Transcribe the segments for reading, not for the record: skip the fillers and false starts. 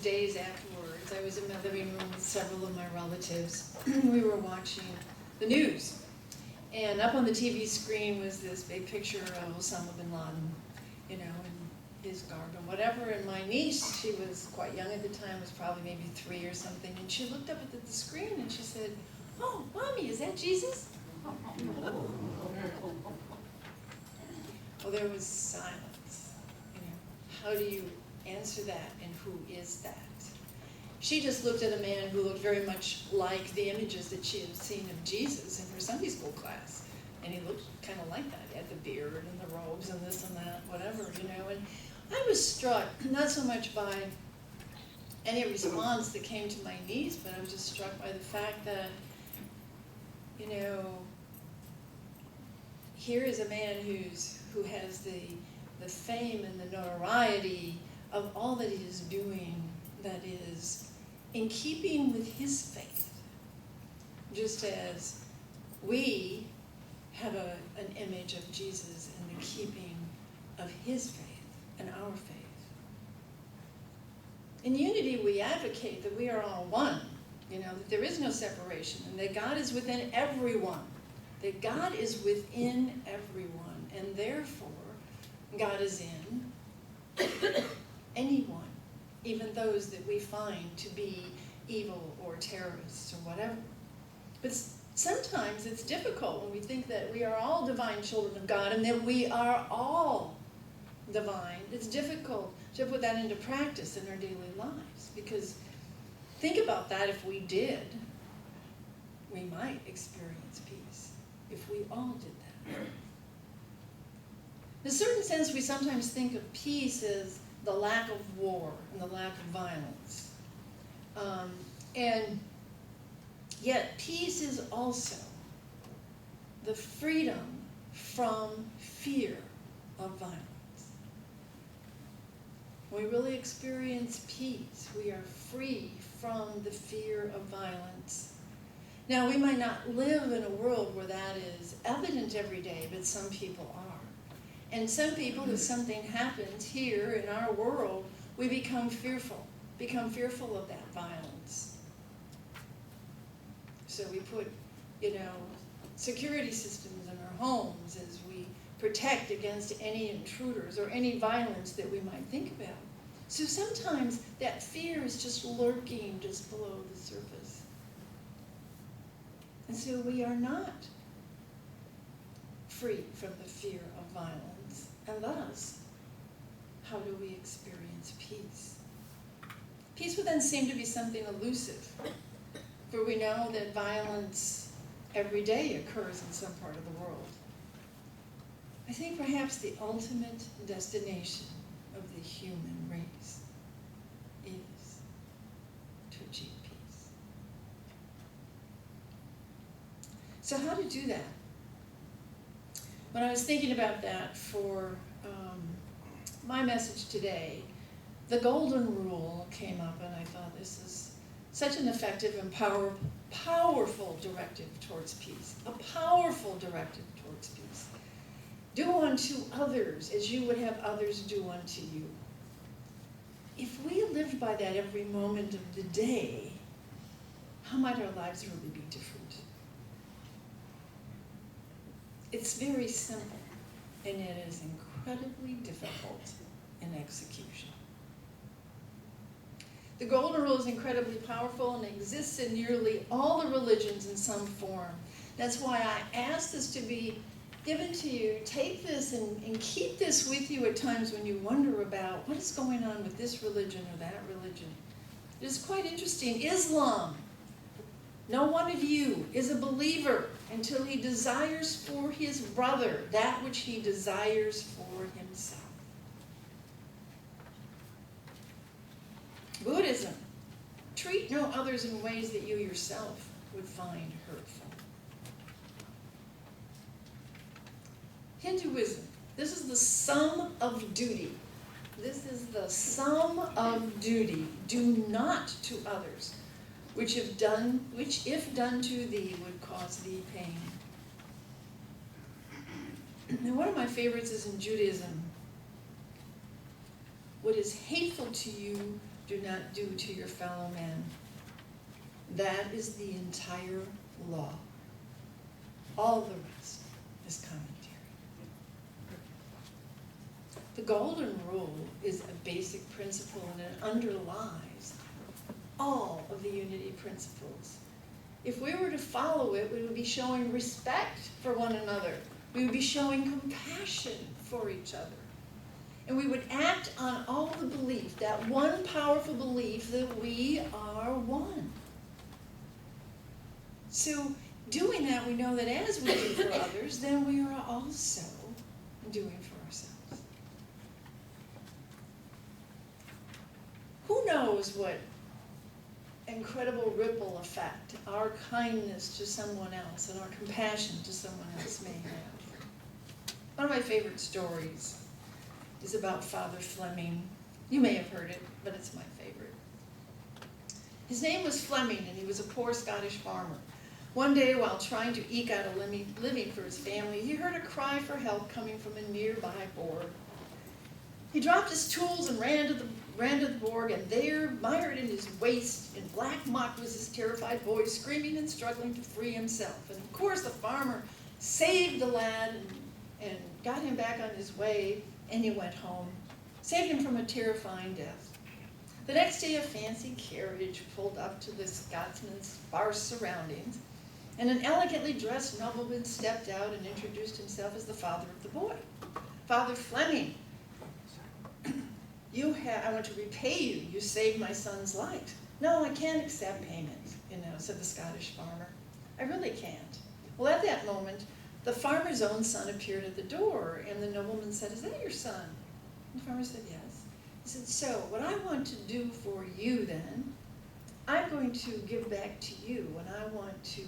Days afterwards, I was in my living room with several of my relatives. We were watching the news, and up on the TV screen was this big picture of Osama bin Laden, in his garb and whatever. And my niece, she was quite young at the time, was probably maybe 3 or something, and she looked up at the screen and she said, "Oh, Mommy, is that Jesus?" Well, there was silence. How do you answer that, and who is that? She just looked at a man who looked very much like the images that she had seen of Jesus in her Sunday school class. And he looked kind of like that. He had the beard and the robes and this and that, whatever, And I was struck, not so much by any response that came to my niece, but I was just struck by the fact that, here is a man who has the fame and the notoriety of all that he is doing that is in keeping with his faith, just as we have an image of Jesus in the keeping of his faith and our faith. In unity, we advocate that we are all one, that there is no separation, and that God is within everyone, that God is within everyone, and therefore God is in anyone, even those that we find to be evil or terrorists or whatever. But sometimes it's difficult when we think that we are all divine children of God and that we are all divine. It's difficult to put that into practice in our daily lives, because think about that. If we did, we might experience peace if we all did that. In a certain sense, we sometimes think of peace as the lack of war and the lack of violence. And yet peace is also the freedom from fear of violence. When we really experience peace, we are free from the fear of violence. Now, we might not live in a world where that is evident every day, but some people are. And some people, if something happens here in our world, we become fearful of that violence. So we put, security systems in our homes as we protect against any intruders or any violence that we might think about. So sometimes that fear is just lurking just below the surface. And so we are not free from the fear of violence. And thus, how do we experience peace? Peace would then seem to be something elusive, for we know that violence every day occurs in some part of the world. I think perhaps the ultimate destination of the human race is to achieve peace. So how to do that? When I was thinking about that for my message today, the golden rule came up, and I thought this is such an effective and powerful directive towards peace. A powerful directive towards peace. Do unto others as you would have others do unto you. If we lived by that every moment of the day, how might our lives really be different? It's very simple, and it is incredibly difficult in execution. The golden rule is incredibly powerful and exists in nearly all the religions in some form. That's why I ask this to be given to you. Take this and keep this with you at times when you wonder about what is going on with this religion or that religion. It is quite interesting. Islam. No one of you is a believer until he desires for his brother that which he desires for himself. Buddhism. Treat no others in ways that you yourself would find hurtful. Hinduism. This is the sum of duty. This is the sum of duty. Do not to others, which if done to thee would cause thee pain. And one of my favorites is in Judaism. What is hateful to you, do not do to your fellow man. That is the entire law. All the rest is commentary. The golden rule is a basic principle, and it underlies all of the unity principles. If we were to follow it, we would be showing respect for one another. We would be showing compassion for each other. And we would act on all the belief, that one powerful belief that we are one. So doing that, we know that as we do for others, then we are also doing for ourselves. Who knows what incredible ripple effect our kindness to someone else and our compassion to someone else may have. One of my favorite stories is about Father Fleming. You may have heard it, but it's my favorite. His name was Fleming, and he was a poor Scottish farmer. One day, while trying to eke out a living for his family, he heard a cry for help coming from a nearby borg. He dropped his tools and ran to the borg, and there, mired in his waist, in black muck, was his terrified boy, screaming and struggling to free himself. And of course, the farmer saved the lad and got him back on his way, and he went home, saved him from a terrifying death. The next day, a fancy carriage pulled up to the Scotsman's sparse surroundings, and an elegantly dressed nobleman stepped out and introduced himself as the father of the boy. Father Fleming, I want to repay you. You saved my son's life. No, I can't accept payment, said the Scottish farmer. I really can't. Well, at that moment, the farmer's own son appeared at the door, and the nobleman said, "Is that your son?" And the farmer said, "Yes." He said, "So, what I want to do for you then, I'm going to give back to you, and I want to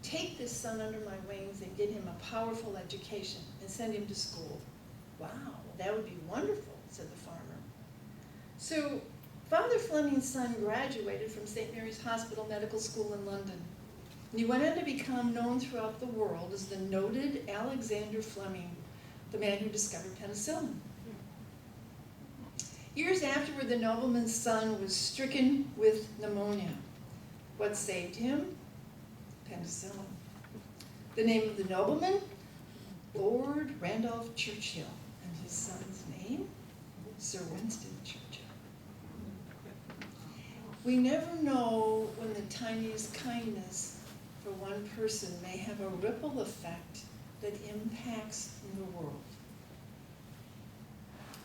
take this son under my wings and get him a powerful education and send him to school." "Wow, that would be wonderful," said the farmer. So Father Fleming's son graduated from St. Mary's Hospital Medical School in London. And he went on to become known throughout the world as the noted Alexander Fleming, the man who discovered penicillin. Years afterward, the nobleman's son was stricken with pneumonia. What saved him? Penicillin. The name of the nobleman? Lord Randolph Churchill. And his son's name? Sir Winston Churchill. We never know when the tiniest kindness for one person may have a ripple effect that impacts the world.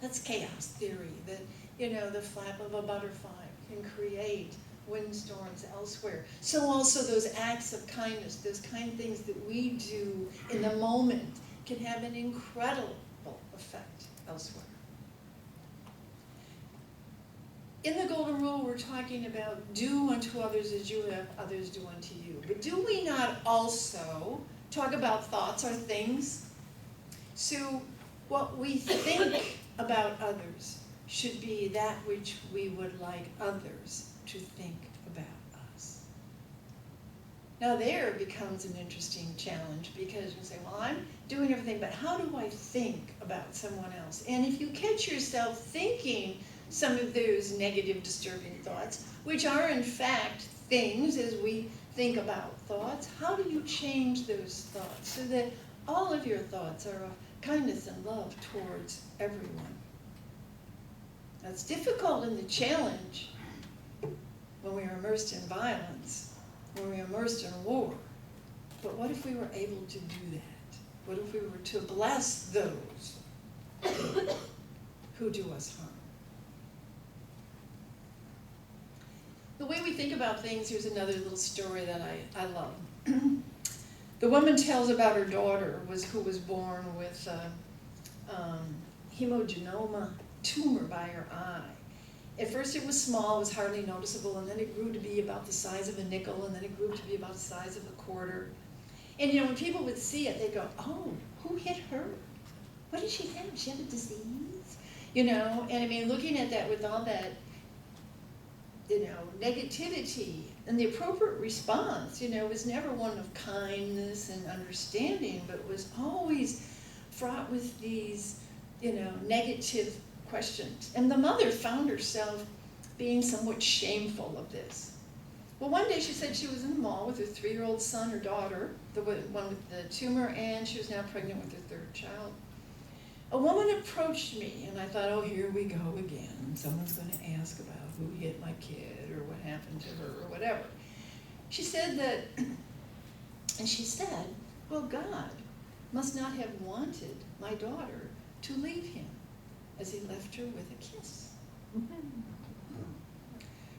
That's chaos theory, that, the flap of a butterfly can create windstorms elsewhere. So also those acts of kindness, those kind things that we do in the moment can have an incredible effect elsewhere. In the Golden Rule, we're talking about do unto others as you have others do unto you. But do we not also talk about thoughts or things? So what we think about others should be that which we would like others to think about us. Now there becomes an interesting challenge, because you say, well, I'm doing everything, but how do I think about someone else? And if you catch yourself thinking some of those negative, disturbing thoughts, which are in fact things as we think about thoughts, how do you change those thoughts so that all of your thoughts are of kindness and love towards everyone? That's difficult in the challenge when we are immersed in violence, when we are immersed in war. But what if we were able to do that? What if we were to bless those who do us harm? The way we think about things, here's another little story that I love. The woman tells about her daughter who was born with a hemangioma tumor by her eye. At first it was small, it was hardly noticeable, and then it grew to be about the size of a nickel, and then it grew to be about the size of a quarter. And when people would see it, they'd go, "Oh, who hit her? What did she have? Did she have a disease?" And looking at that with all that negativity, and the appropriate response, was never one of kindness and understanding, but was always fraught with these, negative questions. And the mother found herself being somewhat shameful of this. Well, one day she said she was in the mall with her 3-year-old son or daughter, the one with the tumor, and she was now pregnant with her 3rd child. A woman approached me, and I thought, oh, here we go again. Someone's going to ask about who hit my kid or what happened to her or whatever. She said that, and she said, well, God must not have wanted my daughter to leave him as he left her with a kiss.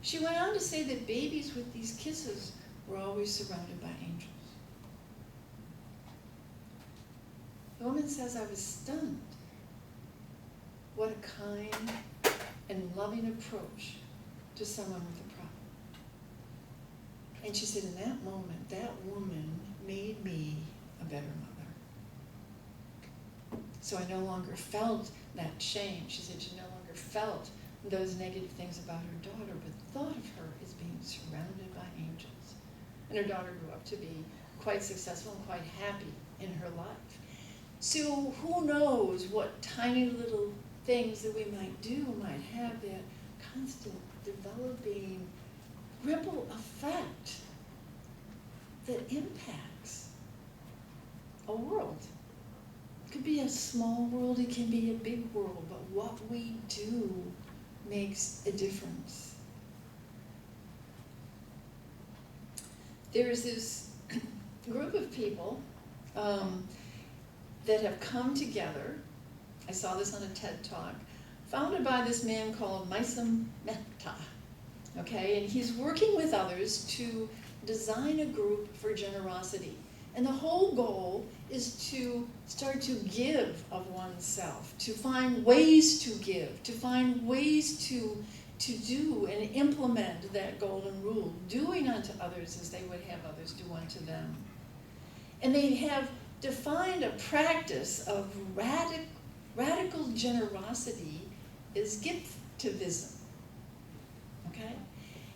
She went on to say that babies with these kisses were always surrounded by angels. The woman says, I was stunned. What a kind and loving approach to someone with a problem. And she said, in that moment, that woman made me a better mother. So I no longer felt that shame. She said she no longer felt those negative things about her daughter, but thought of her as being surrounded by angels. And her daughter grew up to be quite successful and quite happy in her life. So who knows what tiny little things that we might do might have that constant developing ripple effect that impacts a world. It could be a small world, it can be a big world, but what we do makes a difference. There's this group of people that have come together. I saw this on a TED Talk, founded by this man called Maisam Mehta, okay? And he's working with others to design a group for generosity. And the whole goal is to start to give of oneself, to find ways to give, to find ways to do and implement that golden rule, doing unto others as they would have others do unto them. And they have defined a practice of radical generosity is giftivism, okay?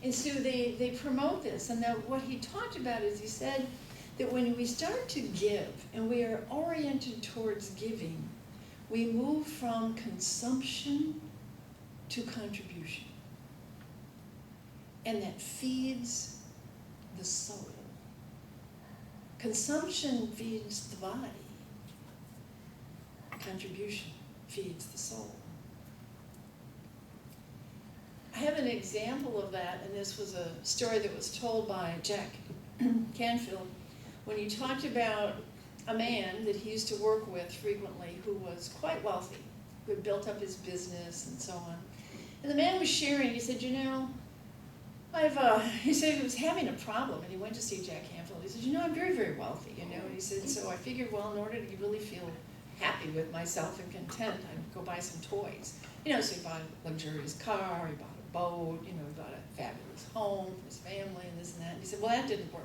And so they promote this, and that what he talked about is he said that when we start to give and we are oriented towards giving, we move from consumption to contribution. And that feeds the soul. Consumption feeds the body. Contribution feeds the soul. I have an example of that, and this was a story that was told by Jack Canfield when he talked about a man that he used to work with frequently who was quite wealthy, who had built up his business and so on. And the man was sharing, he said, you know, he said he was having a problem, and he went to see Jack Canfield. He said, you know, I'm very, very wealthy, you know. And he said, so I figured, well, in order to really feel happy with myself and content, I'd go buy some toys. You know, so he bought a luxurious car, he bought a boat, you know, he bought a fabulous home for his family and this and that. And he said, well, that didn't work.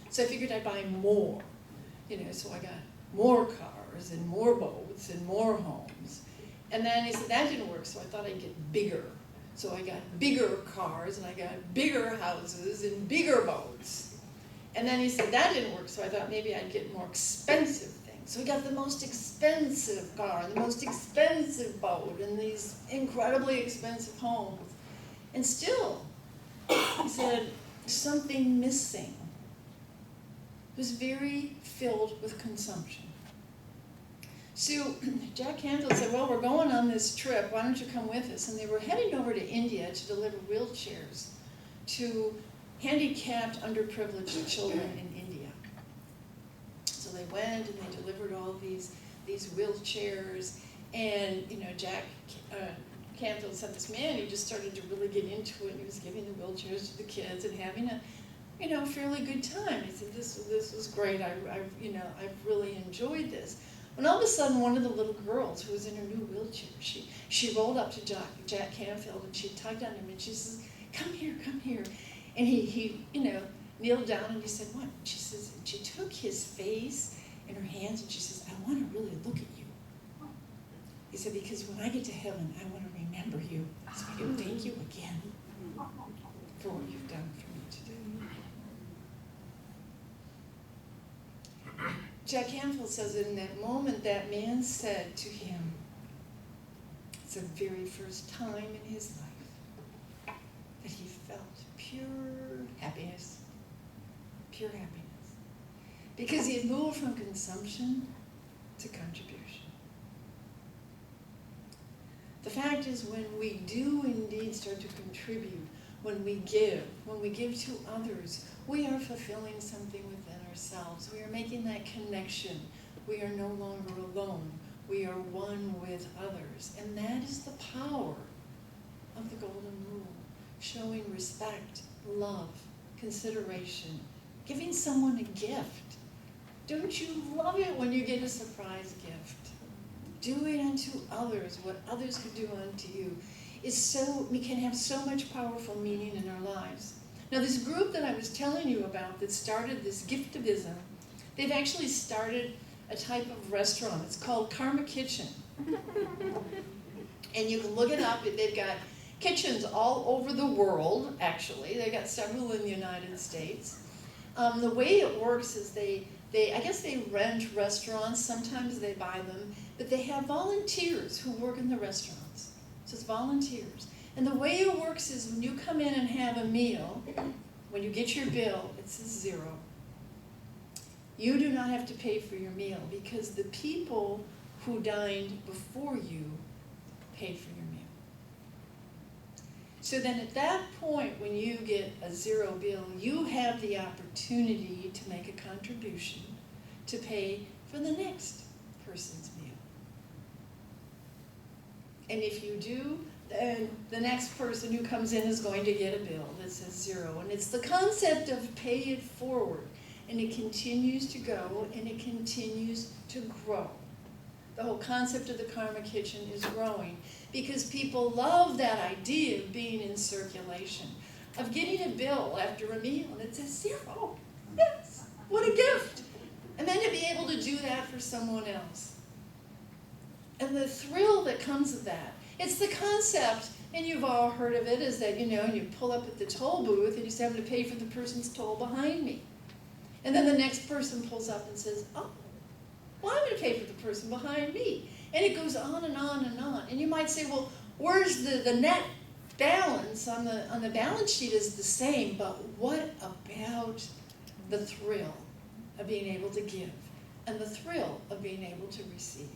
So I figured I'd buy more, you know, so I got more cars and more boats and more homes. And then he said, that didn't work, so I thought I'd get bigger. So I got bigger cars and I got bigger houses and bigger boats. And then he said, that didn't work, so I thought maybe I'd get more expensive things. So he got the most expensive car and the most expensive boat and these incredibly expensive homes. And still, he said, something missing. It was very filled with consumption. So Jack Canfield said, well, we're going on this trip. Why don't you come with us? And they were heading over to India to deliver wheelchairs to handicapped, underprivileged children in India. So they went and they delivered all these wheelchairs. And, you know, Jack Canfield said this man, he just started to really get into it. And he was giving the wheelchairs to the kids and having a, you know, fairly good time. He said, this was great. I've really enjoyed this. When all of a sudden, one of the little girls who was in her new wheelchair, she rolled up to Jack Canfield and she tugged on him and she says, come here. And he you know, kneeled down and he said, what? She says, and she took his face in her hands and she says, I want to really look at you. He said, because when I get to heaven, I want to remember you. So I can thank you again for what you've done for me today. Jack Canfield says that in that moment, that man said to him, it's the very first time in his life, pure happiness. Pure happiness. Because he had moved from consumption to contribution. The fact is, when we do indeed start to contribute, when we give to others, we are fulfilling something within ourselves. We are making that connection. We are no longer alone. We are one with others. And that is the power of the golden rule. Showing respect, love, consideration, giving someone a gift. Don't you love it when you get a surprise gift? Doing unto others what others could do unto you we can have so much powerful meaning in our lives. Now, this group that I was telling you about that started this giftivism, they've actually started a type of restaurant. It's called Karma Kitchen. And you can look it up. They've got kitchens all over the world, actually. They've got several in the United States. The way it works is I guess they rent restaurants. Sometimes they buy them. But they have volunteers who work in the restaurants. So it's volunteers. And the way it works is when you come in and have a meal, when you get your bill, it says 0. You do not have to pay for your meal because the people who dined before you paid for your meal. So then at that point, when you get a 0 bill, you have the opportunity to make a contribution to pay for the next person's meal. And if you do, then the next person who comes in is going to get a bill that says 0. And it's the concept of pay it forward. And it continues to go, and it continues to grow. The whole concept of the Karma Kitchen is growing because people love that idea of being in circulation, of getting a bill after a meal, and it says 0. Yes, what a gift. And then to be able to do that for someone else. And the thrill that comes with that, it's the concept, and you've all heard of it, is that, you pull up at the toll booth and you say, I'm going to pay for the person's toll behind me. And then the next person pulls up and says, oh, well, I'm going to pay for the person behind me. And it goes on and on and on. And you might say, well, where's the net balance on the balance sheet is the same, but what about the thrill of being able to give and the thrill of being able to receive,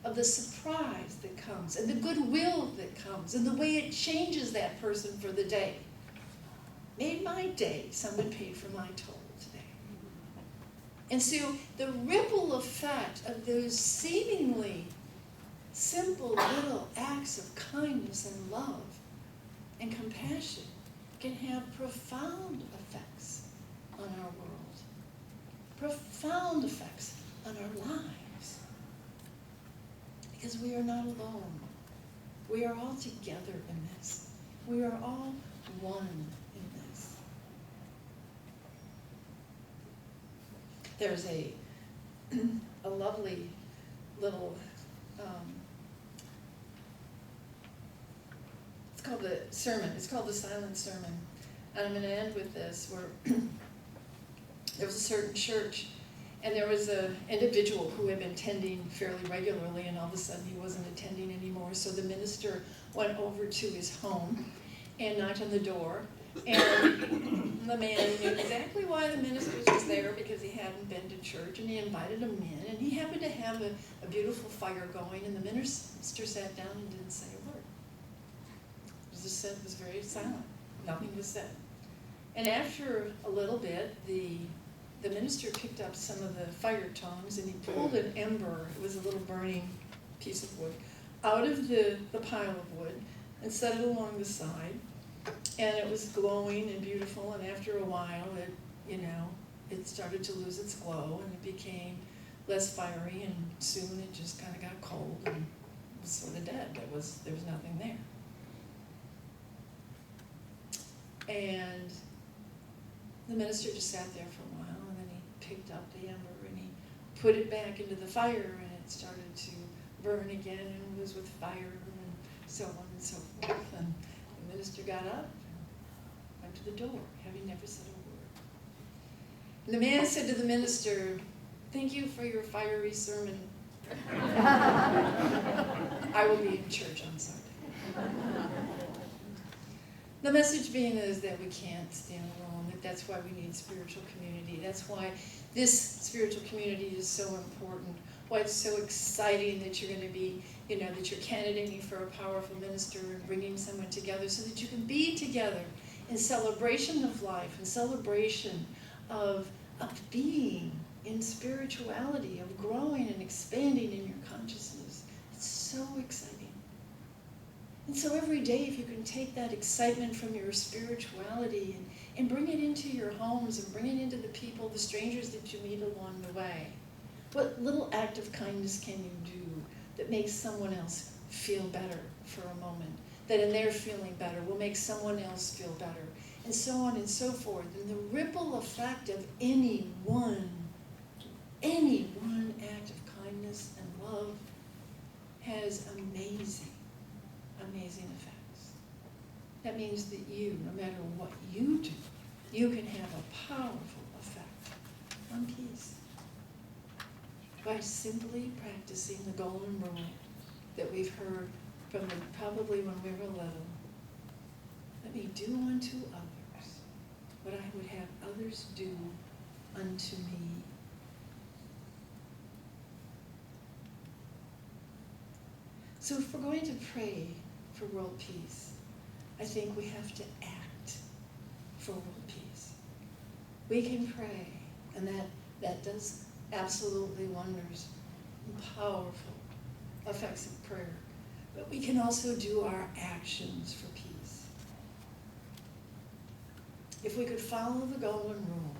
of the surprise that comes and the goodwill that comes and the way it changes that person for the day. Made my day, someone paid for my toll today. And so the ripple effect of those seemingly simple little acts of kindness and love and compassion can have profound effects on our world, profound effects on our lives. Because we are not alone. We are all together in this. We are all one in this. There's a lovely little, it's called the sermon. It's called the Silent Sermon. And I'm going to end with this, where there was a certain church, and there was an individual who had been attending fairly regularly, and all of a sudden he wasn't attending anymore. So the minister went over to his home and knocked on the door. And the man knew exactly why the minister was there, because he hadn't been to church, and he invited him in. And he happened to have a beautiful fire going, and the minister sat down and didn't say a word. It was very silent. Nothing was said. And after a little bit, the minister picked up some of the fire tongs, and he pulled an ember, it was a little burning piece of wood, out of the pile of wood and set it along the side. And it was glowing and beautiful, and after a while it started to lose its glow, and it became less fiery, and soon it just kind of got cold and was sort of dead. There was nothing there. And the minister just sat there for a while, and then he picked up the ember and he put it back into the fire, and it started to burn again, and was with fire, and so on and so forth. And the minister got up and went to the door, having never said a word. And the man said to the minister, "Thank you for your fiery sermon. I will be in church on Sunday." The message being is that we can't stand alone, that that's why we need spiritual community. That's why this spiritual community is so important, why it's so exciting that you're going to be, that you're candidating for a powerful minister and bringing someone together so that you can be together in celebration of life, in celebration of being in spirituality, of growing and expanding in your consciousness. It's so exciting. And so every day, if you can take that excitement from your spirituality and bring it into your homes and bring it into the people, the strangers that you meet along the way, what little act of kindness can you do that makes someone else feel better for a moment, that in their feeling better will make someone else feel better, and so on and so forth. And the ripple effect of any one act of kindness and love has amazing effects. That means that you, no matter what you do, you can have a powerful effect on peace by simply practicing the golden rule that we've heard from probably when we were little. Let me do unto others what I would have others do unto me. So if we're going to pray for world peace, I think we have to act for world peace. We can pray, and that does absolutely wonders, powerful effects of prayer. But we can also do our actions for peace. If we could follow the golden rule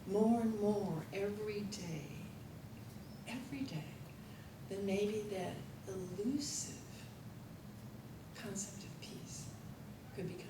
more and more every day, then maybe that elusive concept of peace could become